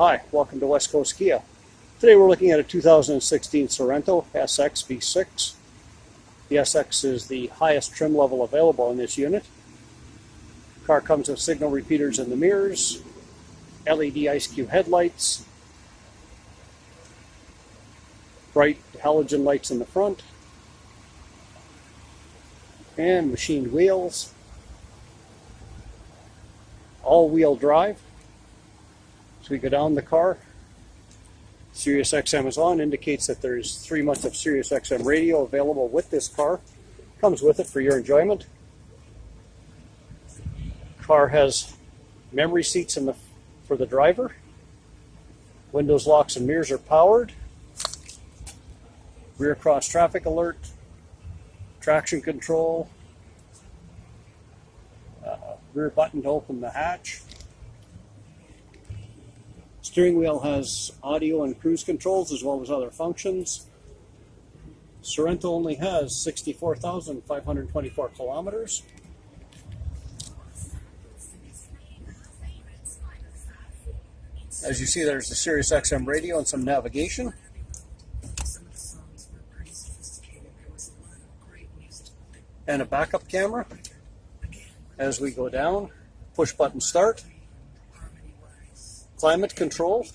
Hi, welcome to West Coast Kia. Today we're looking at a 2016 Sorento SX V6. The SX is the highest trim level available in this unit. The car comes with signal repeaters in the mirrors, LED ice cube headlights, bright halogen lights in the front, and machined wheels. All-wheel drive. So we go down the car. Sirius XM is on, indicates that there's 3 months of Sirius XM radio available with this car. Comes with it for your enjoyment. Car has memory seats for the driver. Windows, locks, and mirrors are powered. Rear cross traffic alert. Traction control. Rear button to open the hatch. Steering wheel has audio and cruise controls as well as other functions. Sorento only has 64,524 kilometers. As you see, there's the Sirius XM radio and some navigation. And a backup camera. As we go down, push button start. Climate control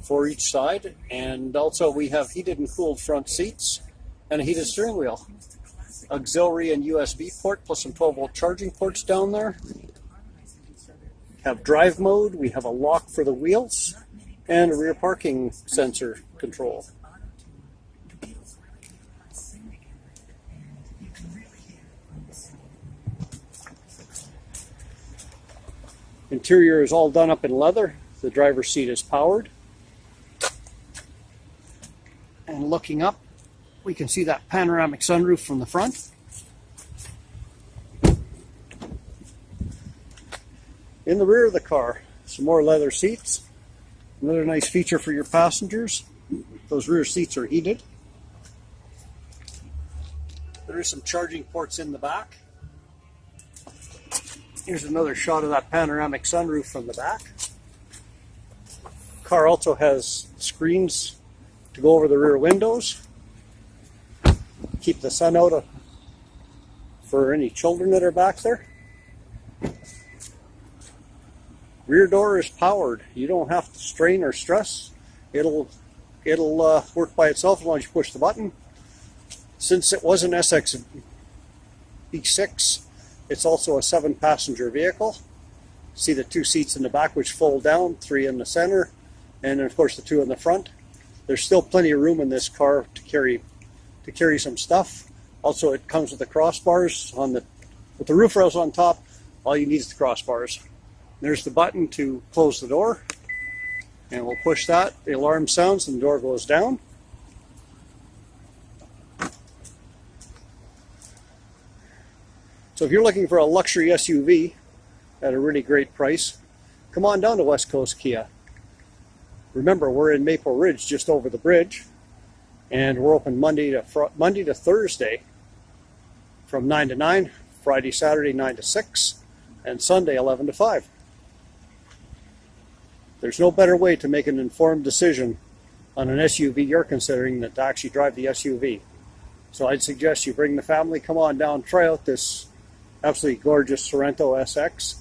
for each side, and also we have heated and cooled front seats and a heated steering wheel. Auxiliary and USB port plus some 12-volt charging ports down there. Have drive mode, we have a lock for the wheels, and a rear parking sensor control. Interior is all done up in leather. The driver's seat is powered. And looking up, we can see that panoramic sunroof from the front. In the rear of the car, some more leather seats. Another nice feature for your passengers. Those rear seats are heated. There is some charging ports in the back. Here's another shot of that panoramic sunroof from the back. Car also has screens to go over the rear windows. Keep the sun out for any children that are back there. Rear door is powered. You don't have to strain or stress. It'll work by itself as long as you push the button. Since it was an SX V6, it's also a 7-passenger vehicle. See the 2 seats in the back which fold down, 3 in the center, and then of course the 2 in the front. There's still plenty of room in this car to carry some stuff. Also, it comes with the crossbars with the roof rails on top. All you need is the crossbars. There's the button to close the door, and we'll push that. The alarm sounds and the door goes down. So if you're looking for a luxury SUV at a really great price, come on down to West Coast Kia. Remember, we're in Maple Ridge, just over the bridge, and we're open Monday to Thursday from 9 to 9, Friday, Saturday 9 to 6, and Sunday 11 to 5. There's no better way to make an informed decision on an SUV you're considering than to actually drive the SUV. So I'd suggest you bring the family, come on down, try out this absolutely gorgeous Sorento SX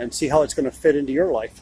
and see how it's going to fit into your life.